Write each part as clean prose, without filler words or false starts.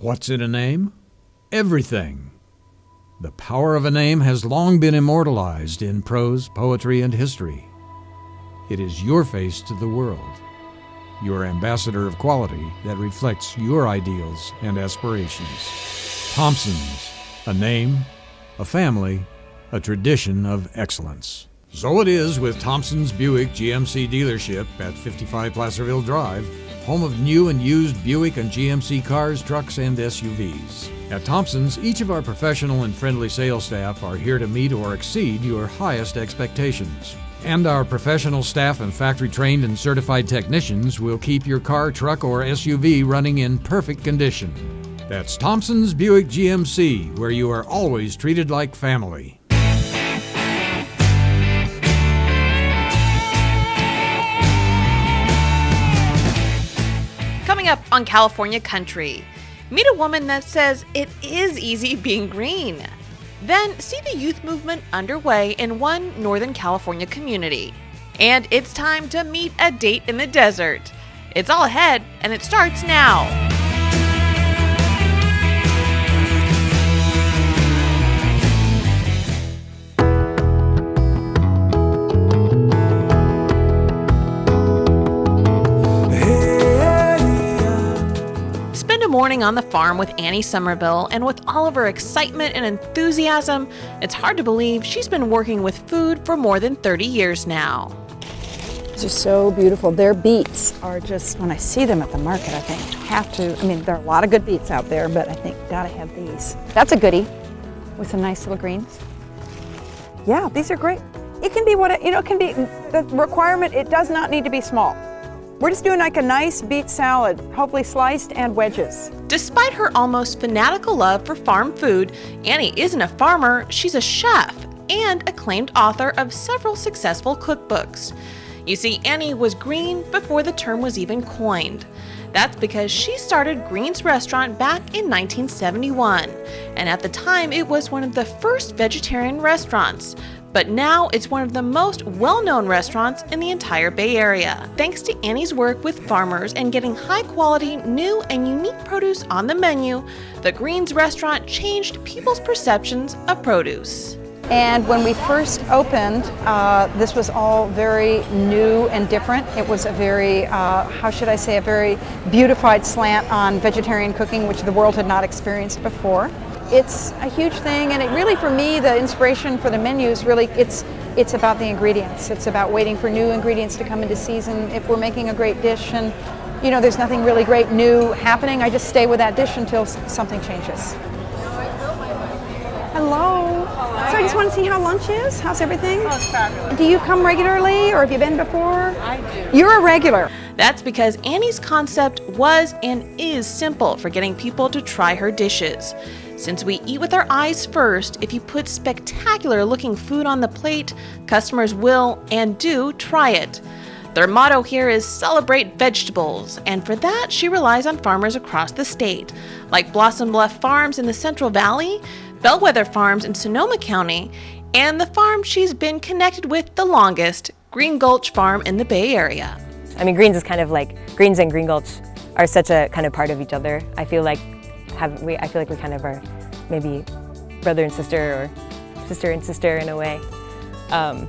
What's in a name? Everything. The power of a name has long been immortalized in prose, poetry, and history. It is your face to the world, your ambassador of quality that reflects your ideals and aspirations. Thompson's, a name, a family, a tradition of excellence. So it is with Thompson's Buick GMC dealership at 55 Placerville Drive, home of new and used Buick and GMC cars, trucks, and SUVs. At Thompson's, each of our professional and friendly sales staff are here to meet or exceed your highest expectations. And our professional staff and factory-trained and certified technicians will keep your car, truck, or SUV running in perfect condition. That's Thompson's Buick GMC, where you are always treated like family. Coming up on California Country, meet a woman that says it is easy being green. Then see the youth movement underway in one Northern California community. And it's time to meet a date in the desert. It's all ahead, and it starts now. Morning on the farm with Annie Somerville, and with all of her excitement and enthusiasm, it's hard to believe she's been working with food for more than 30 years now. These are so beautiful. Their beets are just, when I see them at the market, I think there are a lot of good beets out there, but I think gotta have these. That's a goodie with some nice little greens. Yeah, these are great. It can be it can be the requirement. It does not need to be small. We're just doing like a nice beet salad, hopefully sliced and wedges. Despite her almost fanatical love for farm food, Annie isn't a farmer, she's a chef and acclaimed author of several successful cookbooks. You see, Annie was green before the term was even coined. That's because she started Green's Restaurant back in 1971, and at the time it was one of the first vegetarian restaurants. But now it's one of the most well-known restaurants in the entire Bay Area. Thanks to Annie's work with farmers and getting high-quality, new and unique produce on the menu, the Green's Restaurant changed people's perceptions of produce. And when we first opened, this was all very new and different. It was a very, a very beautified slant on vegetarian cooking, which the world had not experienced before. It's a huge thing, and it really, for me, the inspiration for the menus, really, it's about the ingredients. It's about waiting for new ingredients to come into season. If we're making a great dish and, there's nothing really great new happening, I just stay with that dish until something changes. Hello. So I just want to see how lunch is. How's everything? Oh, it's fabulous. Do you come regularly, or have you been before? I do. You're a regular. That's because Annie's concept was and is simple for getting people to try her dishes. Since we eat with our eyes first, if you put spectacular looking food on the plate, customers will and do try it. Their motto here is celebrate vegetables, and for that she relies on farmers across the state, like Blossom Bluff Farms in the Central Valley, Bellwether Farms in Sonoma County, and the farm she's been connected with the longest, Green Gulch Farm in the Bay Area. Greens is kind of like, Greens and Green Gulch are such a kind of part of each other. I feel like we kind of are maybe brother and sister, or sister and sister in a way. I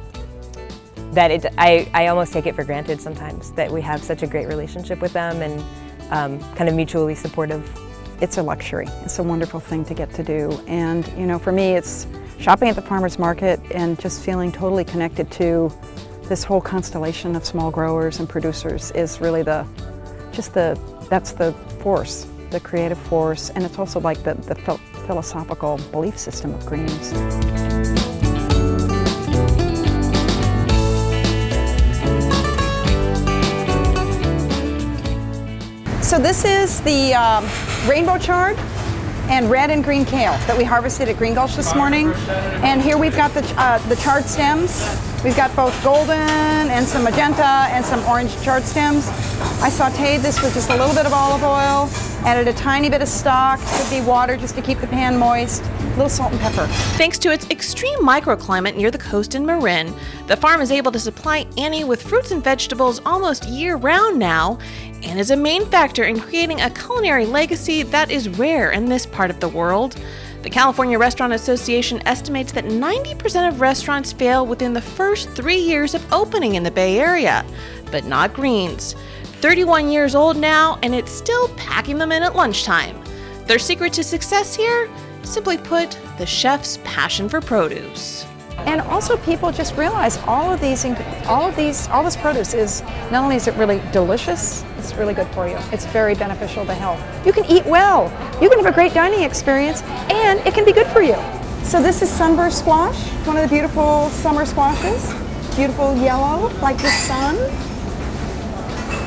almost take it for granted sometimes that we have such a great relationship with them and kind of mutually supportive. It's a luxury. It's a wonderful thing to get to do. And, for me, it's shopping at the farmer's market and just feeling totally connected to this whole constellation of small growers and producers is really that's the force, the creative force, and it's also like the philosophical belief system of greens. So this is the rainbow chard and red and green kale that we harvested at Green Gulch this morning. And here we've got the chard stems. We've got both golden and some magenta and some orange chard stems. I sauteed this with just a little bit of olive oil, Added a tiny bit of stock, could be water just to keep the pan moist, a little salt and pepper. Thanks to its extreme microclimate near the coast in Marin, the farm is able to supply Annie with fruits and vegetables almost year-round now, and is a main factor in creating a culinary legacy that is rare in this part of the world. The California Restaurant Association estimates that 90% of restaurants fail within the first 3 years of opening in the Bay Area, but not Green's. 31 years old now, and it's still packing them in at lunchtime. Their secret to success here? Simply put, the chef's passion for produce. And also people just realize all this produce is, not only is it really delicious, it's really good for you. It's very beneficial to health. You can eat well, you can have a great dining experience, and it can be good for you. So this is sunburst squash, one of the beautiful summer squashes. Beautiful yellow, like the sun.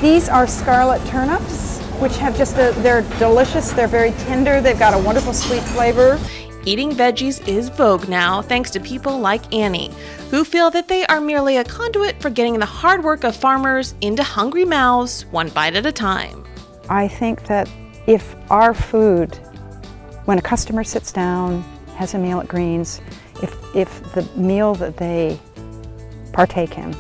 These are scarlet turnips, which have they're delicious, they're very tender, they've got a wonderful sweet flavor. Eating veggies is vogue now thanks to people like Annie, who feel that they are merely a conduit for getting the hard work of farmers into hungry mouths one bite at a time. I think that if our food, when a customer sits down, has a meal at Green's, if the meal that they partake in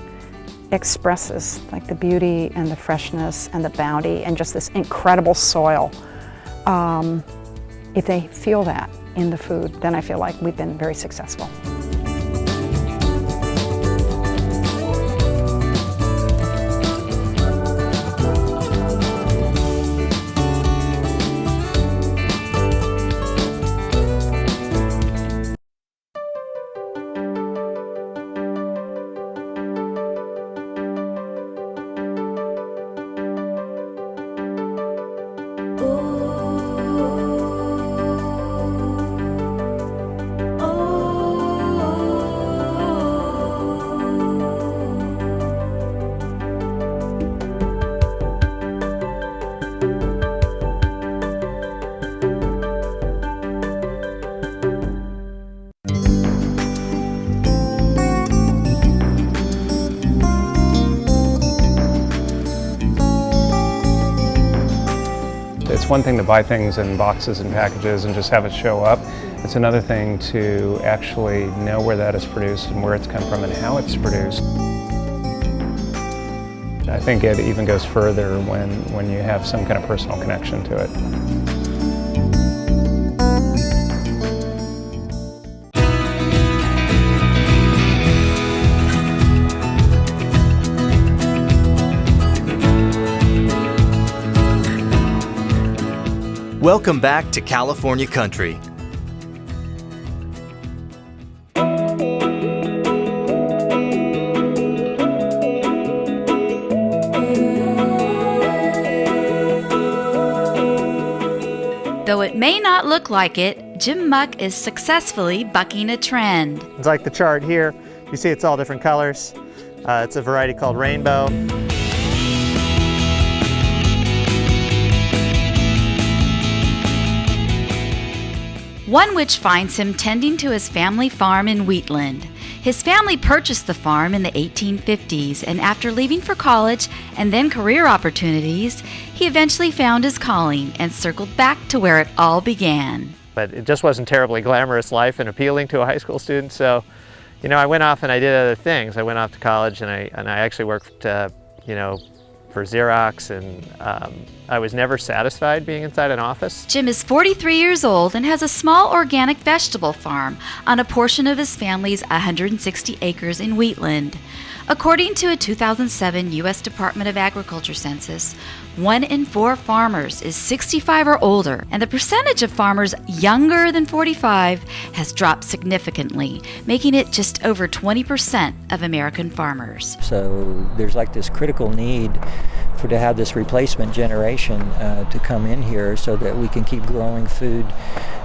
expresses like the beauty and the freshness and the bounty and just this incredible soil, if they feel that in the food, then I feel like we've been very successful. It's one thing to buy things in boxes and packages and just have it show up. It's another thing to actually know where that is produced and where it's come from and how it's produced. I think it even goes further when you have some kind of personal connection to it. Welcome back to California Country. Though it may not look like it, Jim Muck is successfully bucking a trend. It's like the chart here. You see it's all different colors. It's a variety called Rainbow. One which finds him tending to his family farm in Wheatland. His family purchased the farm in the 1850s, and after leaving for college and then career opportunities, he eventually found his calling and circled back to where it all began. But it just wasn't terribly glamorous life and appealing to a high school student, so I went off and I did other things. I went off to college and I actually worked for Xerox, and I was never satisfied being inside an office. Jim is 43 years old and has a small organic vegetable farm on a portion of his family's 160 acres in Wheatland. According to a 2007 U.S. Department of Agriculture census, 1 in 4 farmers is 65 or older, and the percentage of farmers younger than 45 has dropped significantly, making it just over 20% of American farmers. So there's like this critical need to have this replacement generation to come in here so that we can keep growing food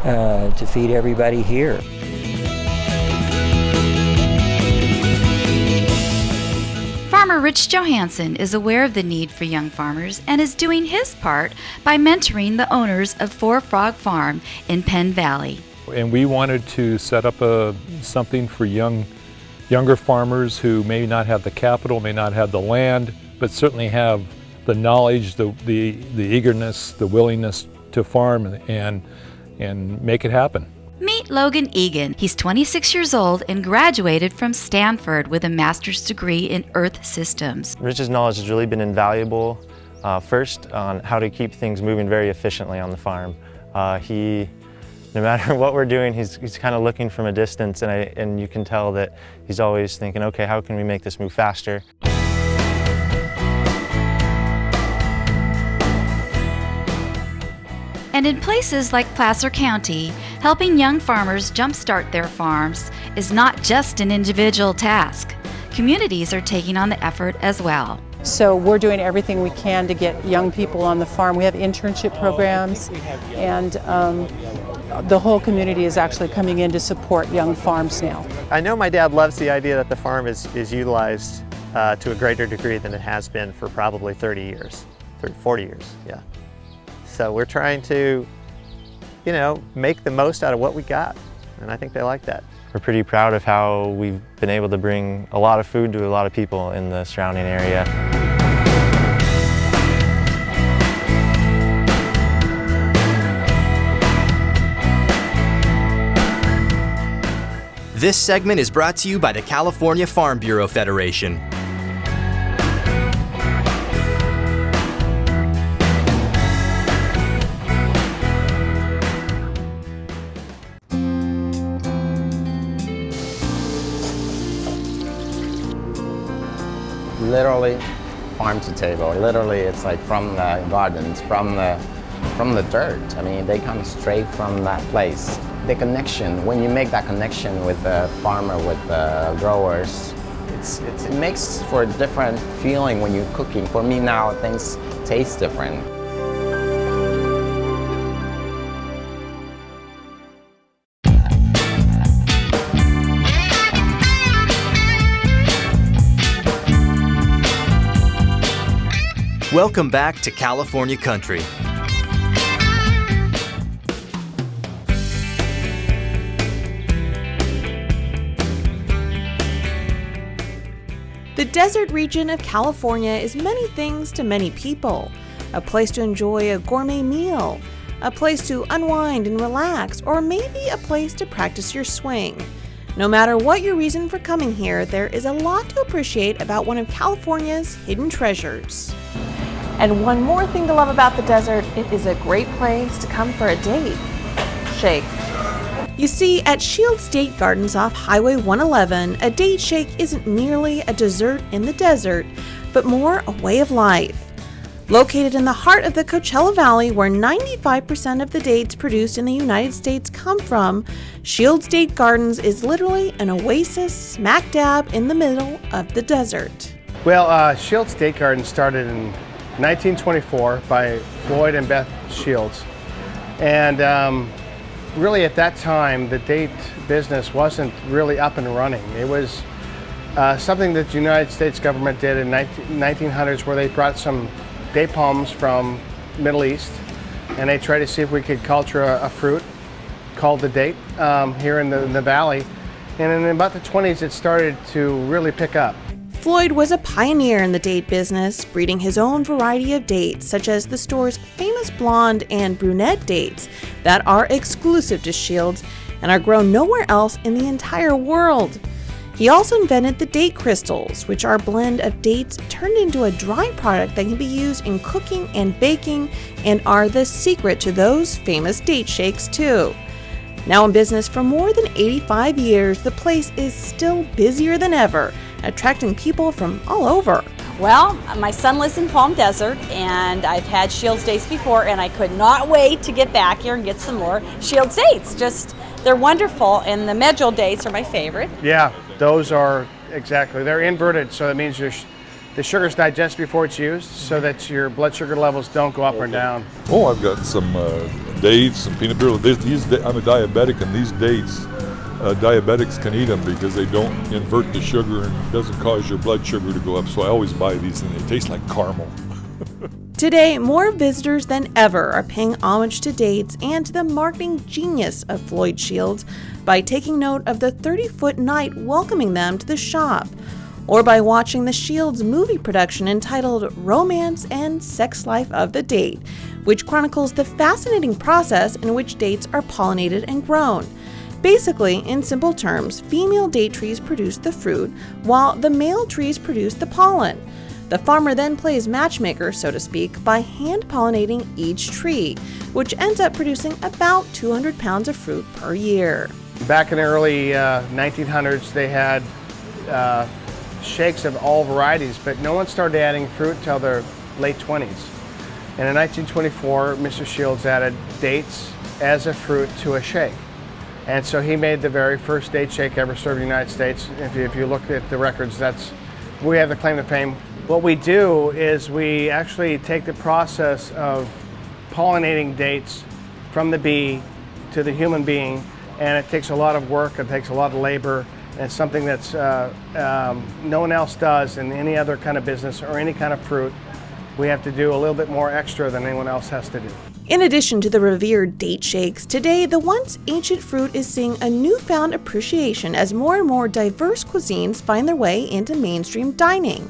to feed everybody here. Farmer Rich Johansson is aware of the need for young farmers and is doing his part by mentoring the owners of Four Frog Farm in Penn Valley. And we wanted to set up something for younger farmers who may not have the capital, may not have the land, but certainly have the knowledge, the eagerness, the willingness to farm and make it happen. Meet Logan Egan. He's 26 years old and graduated from Stanford with a master's degree in Earth Systems. Rich's knowledge has really been invaluable. First, on how to keep things moving very efficiently on the farm. No matter what we're doing, he's kind of looking from a distance, and you can tell that he's always thinking, okay, how can we make this move faster? And in places like Placer County, helping young farmers jumpstart their farms is not just an individual task. Communities are taking on the effort as well. So we're doing everything we can to get young people on the farm. We have internship programs, and the whole community is actually coming in to support young farms now. I know my dad loves the idea that the farm is utilized to a greater degree than it has been for probably 40 years, yeah. So we're trying to, make the most out of what we got, and I think they like that. We're pretty proud of how we've been able to bring a lot of food to a lot of people in the surrounding area. This segment is brought to you by the California Farm Bureau Federation. Literally farm to table. Literally, it's like from the gardens, from the dirt. I mean, they come straight from that place. The connection, when you make that connection with the farmer, with the growers, it makes for a different feeling when you're cooking. For me now, things taste different. Welcome back to California Country. The desert region of California is many things to many people. A place to enjoy a gourmet meal, a place to unwind and relax, or maybe a place to practice your swing. No matter what your reason for coming here, there is a lot to appreciate about one of California's hidden treasures. And one more thing to love about the desert, it is a great place to come for a date. Shake. You see, at Shields Date Gardens off Highway 111, a date shake isn't merely a dessert in the desert, but more a way of life. Located in the heart of the Coachella Valley, where 95% of the dates produced in the United States come from, Shields Date Gardens is literally an oasis smack dab in the middle of the desert. Well, Shields Date Gardens started in 1924 by Floyd and Beth Shields, and really at that time the date business wasn't really up and running. It was something that the United States government did in 1900s, where they brought some date palms from Middle East, and they tried to see if we could culture a fruit called the date here in the valley, and in about the 20s it started to really pick up. Floyd was a pioneer in the date business, breeding his own variety of dates, such as the store's famous blonde and brunette dates that are exclusive to Shields and are grown nowhere else in the entire world. He also invented the date crystals, which are a blend of dates turned into a dry product that can be used in cooking and baking and are the secret to those famous date shakes too. Now in business for more than 85 years, the place is still busier than ever, attracting people from all over. Well, my son lives in Palm Desert, and I've had Shields dates before, and I could not wait to get back here and get some more Shields dates. They're wonderful, and the medjool dates are my favorite. Yeah, those are exactly. They're inverted, so that means the sugar's digest before it's used, so that your blood sugar levels don't go up or down. Oh, I've got some dates, some peanut butter. I'm a diabetic, and these dates, diabetics can eat them because they don't invert the sugar and it doesn't cause your blood sugar to go up. So I always buy these, and they taste like caramel. Today, more visitors than ever are paying homage to dates and to the marketing genius of Floyd Shields by taking note of the 30-foot night welcoming them to the shop, or by watching the Shields movie production entitled Romance and Sex Life of the Date, which chronicles the fascinating process in which dates are pollinated and grown. Basically, in simple terms, female date trees produce the fruit, while the male trees produce the pollen. The farmer then plays matchmaker, so to speak, by hand-pollinating each tree, which ends up producing about 200 pounds of fruit per year. Back in the early 1900s, they had shakes of all varieties, but no one started adding fruit until their late 20s. And in 1924, Mr. Shields added dates as a fruit to a shake. And so he made the very first date shake ever served in the United States. If you look at the records, we have the claim to fame. What we do is we actually take the process of pollinating dates from the bee to the human being, and it takes a lot of work, it takes a lot of labor, and it's something that's no one else does in any other kind of business or any kind of fruit. We have to do a little bit more extra than anyone else has to do. In addition to the revered date shakes, today the once ancient fruit is seeing a newfound appreciation as more and more diverse cuisines find their way into mainstream dining.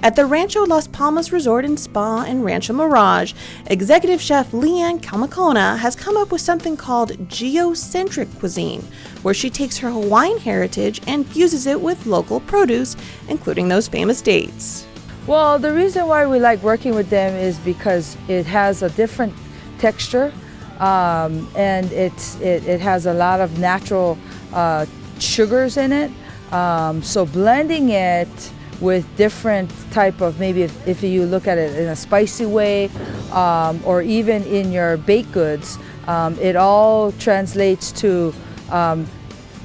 At the Rancho Las Palmas Resort and Spa in Rancho Mirage, executive chef Leanne Calmacona has come up with something called geocentric cuisine, where she takes her Hawaiian heritage and fuses it with local produce, including those famous dates. Well, the reason why we like working with them is because it has a different texture, and it has a lot of natural sugars in it. So blending it with different type of, maybe if you look at it in a spicy way, or even in your baked goods, it all translates to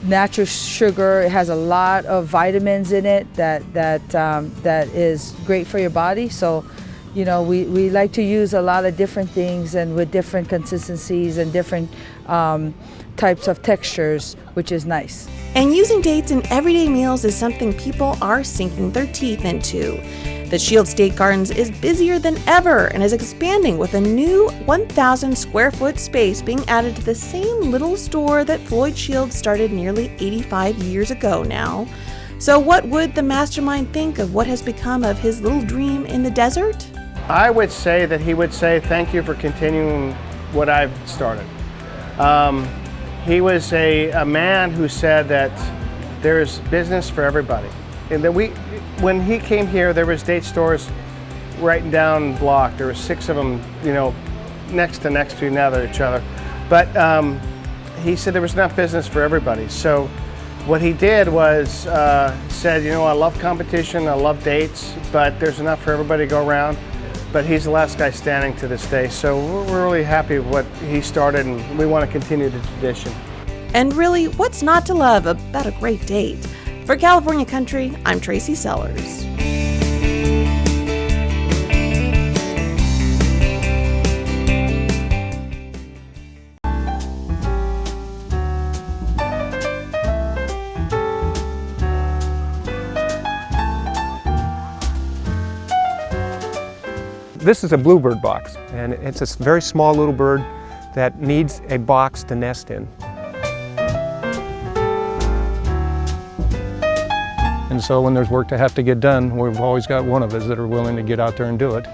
natural sugar. It has a lot of vitamins in it that is great for your body. So, you know, we like to use a lot of different things and with different consistencies and different types of textures, which is nice. And using dates in everyday meals is something people are sinking their teeth into. The Shields Date Gardens is busier than ever and is expanding with a new 1,000 square foot space being added to the same little store that Floyd Shields started nearly 85 years ago now. So what would the mastermind think of what has become of his little dream in the desert? I would say that he would say, thank you for continuing what I've started. He was a man who said that there's business for everybody. And that when he came here, there was date stores right down the block. There were 6 of them, you know, next to each other. But he said there was enough business for everybody. So what he did was said, you know, I love competition, I love dates, but there's enough for everybody to go around. But he's the last guy standing to this day. So we're really happy with what he started, and we want to continue the tradition. And really, what's not to love about a great date? For California Country, I'm Tracy Sellers. This is a bluebird box, and it's a very small little bird that needs a box to nest in. And so when there's work to have to get done, we've always got one of us that are willing to get out there and do it.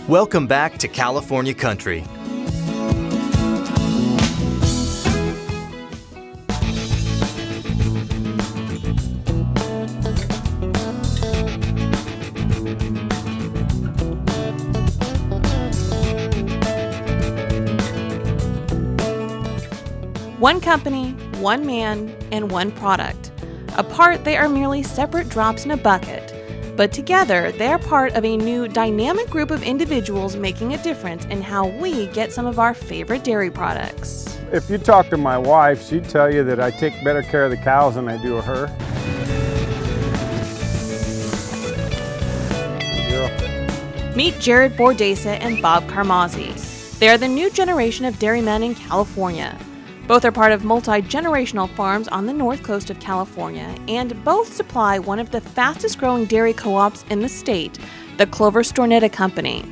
Welcome back to California Country. One company, one man, and one product. Apart, they are merely separate drops in a bucket. But together, they're part of a new dynamic group of individuals making a difference in how we get some of our favorite dairy products. If you talk to my wife, she'd tell you that I take better care of the cows than I do of her. Meet Jared Bordesa and Bob Carmazzi. They are the new generation of dairymen in California. Both are part of multi-generational farms on the north coast of California, and both supply one of the fastest growing dairy co-ops in the state, the Clover Stornetta Company.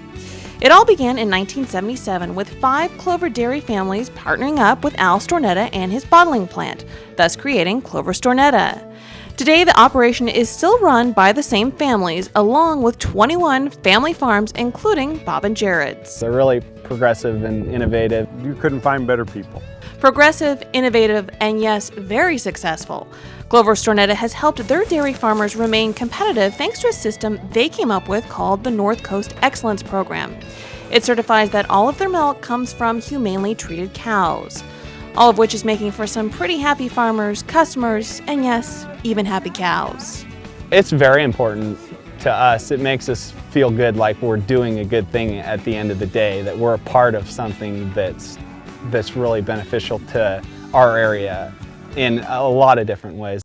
It all began in 1977 with 5 Clover dairy families partnering up with Al Stornetta and his bottling plant, thus creating Clover Stornetta. Today, the operation is still run by the same families, along with 21 family farms, including Bob and Jared's. They're really progressive and innovative. You couldn't find better people. Progressive, innovative, and yes, very successful. Clover Stornetta has helped their dairy farmers remain competitive thanks to a system they came up with called the North Coast Excellence Program. It certifies that all of their milk comes from humanely treated cows. All of which is making for some pretty happy farmers, customers, and yes, even happy cows. It's very important to us. It makes us feel good, like we're doing a good thing at the end of the day, that we're a part of something that's really beneficial to our area in a lot of different ways.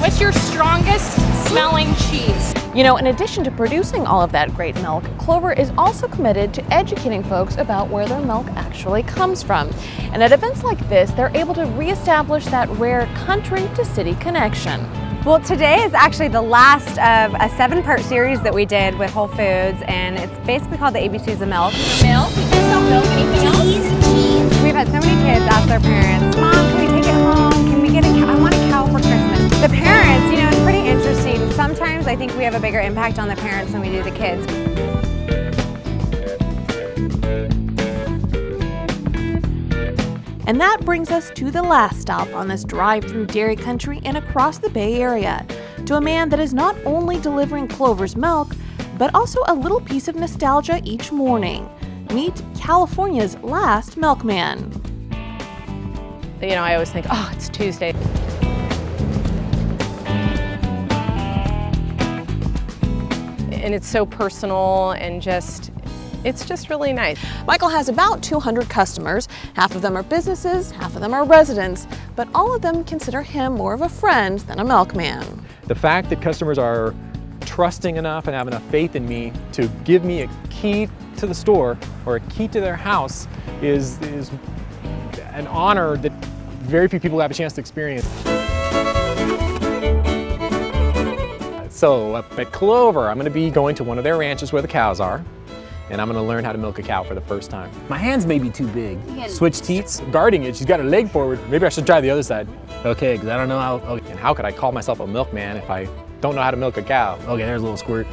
What's your strongest smelling cheese? You know, in addition to producing all of that great milk, Clover is also committed to educating folks about where their milk actually comes from. And at events like this, they're able to reestablish that rare country-to-city connection. Well, today is actually the last of a 7-part series that we did with Whole Foods, and it's basically called the ABCs of Milk. Milk? You can sell milk, anything else? Cheese. We've had so many kids ask their parents, Mom, can we take it home? Can we get a cow? I want a cow for Christmas. The parents, you know, it's pretty interesting. Sometimes I think we have a bigger impact on the parents than we do the kids. And that brings us to the last stop on this drive through dairy country and across the Bay Area, to a man that is not only delivering Clover's milk, but also a little piece of nostalgia each morning. Meet California's last milkman. You know, I always think, oh, it's Tuesday. And it's so personal and it's just really nice. Michael has about 200 customers. Half of them are businesses, half of them are residents, but all of them consider him more of a friend than a milkman. The fact that customers are trusting enough and have enough faith in me to give me a key to the store or a key to their house is an honor that very few people have a chance to experience. So up at Clover, I'm going to be going to one of their ranches where the cows are, and I'm going to learn how to milk a cow for the first time. My hands may be too big. Switch teats, guarding it, she's got her leg forward. Maybe I should try the other side. Okay, because I don't know how, and how could I call myself a milkman if I don't know how to milk a cow? Okay, there's a little squirt.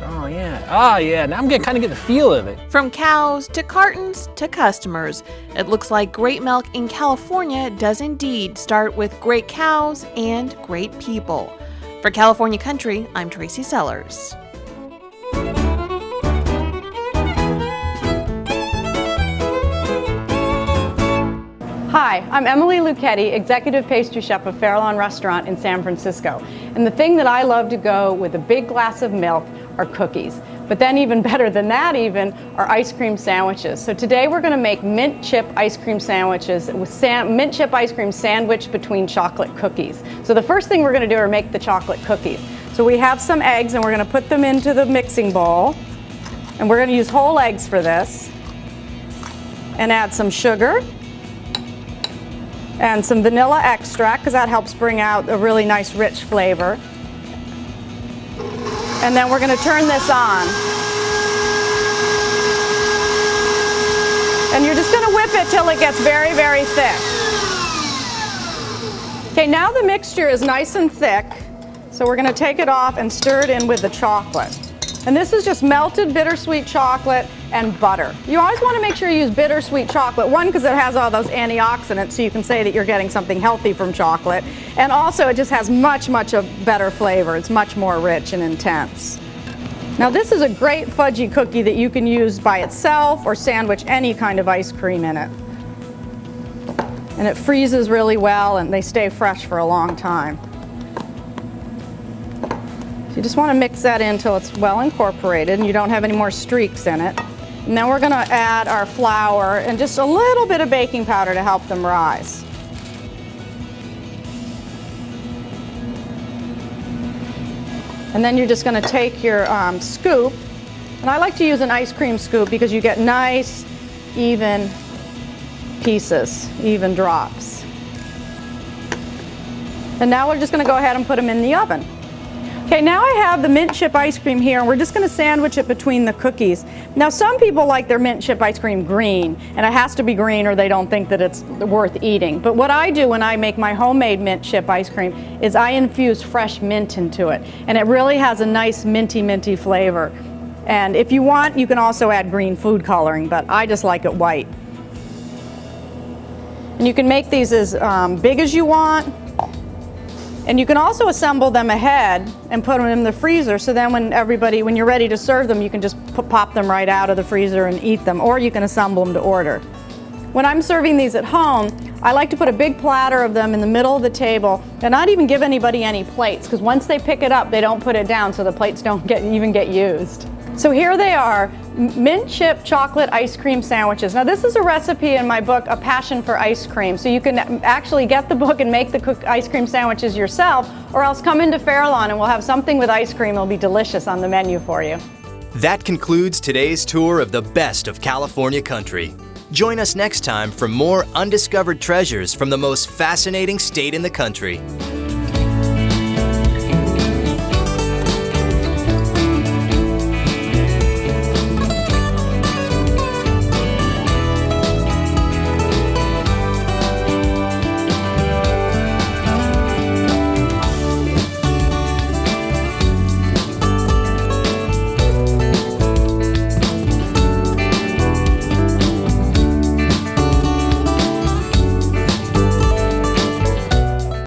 Oh yeah, now I'm kind of getting the feel of it. From cows to cartons to customers, it looks like great milk in California does indeed start with great cows and great people. For California Country, I'm Tracy Sellers. Hi, I'm Emily Lucchetti, Executive Pastry Chef of Fairlawn Restaurant in San Francisco. And the thing that I love to go with a big glass of milk are cookies. But then even better than that are ice cream sandwiches. So today we're going to make mint chip ice cream sandwiches with mint chip ice cream sandwiched between chocolate cookies. So the first thing we're going to do are make the chocolate cookies. So we have some eggs and we're going to put them into the mixing bowl. And we're going to use whole eggs for this. And add some sugar. And some vanilla extract, because that helps bring out a really nice rich flavor. And then we're going to turn this on. And you're just going to whip it till it gets very, very thick. Okay, now the mixture is nice and thick, so we're going to take it off and stir it in with the chocolate. And this is just melted bittersweet chocolate and butter. You always want to make sure you use bittersweet chocolate. One, because it has all those antioxidants, so you can say that you're getting something healthy from chocolate. And also, it just has much a better flavor. It's much more rich and intense. Now, this is a great fudgy cookie that you can use by itself or sandwich any kind of ice cream in it. And it freezes really well and they stay fresh for a long time. So you just want to mix that in until it's well incorporated and you don't have any more streaks in it. And then we're going to add our flour and just a little bit of baking powder to help them rise. And then you're just going to take your scoop, and I like to use an ice cream scoop because you get nice, even pieces, even drops. And now we're just going to go ahead and put them in the oven. Okay, now I have the mint chip ice cream here, and we're just going to sandwich it between the cookies. Now some people like their mint chip ice cream green, and it has to be green or they don't think that it's worth eating. But what I do when I make my homemade mint chip ice cream is I infuse fresh mint into it, and it really has a nice minty flavor. And if you want, you can also add green food coloring, but I just like it white. And you can make these as big as you want. And you can also assemble them ahead and put them in the freezer, so then when you're ready to serve them, you can just pop them right out of the freezer and eat them, or you can assemble them to order. When I'm serving these at home, I like to put a big platter of them in the middle of the table and not even give anybody any plates, because once they pick it up, they don't put it down, so the plates don't even get used. So here they are, mint chip chocolate ice cream sandwiches. Now this is a recipe in my book, A Passion for Ice Cream. So you can actually get the book and make the ice cream sandwiches yourself, or else come into Fairlawn and we'll have something with ice cream. It'll be delicious on the menu for you. That concludes today's tour of the best of California country. Join us next time for more undiscovered treasures from the most fascinating state in the country.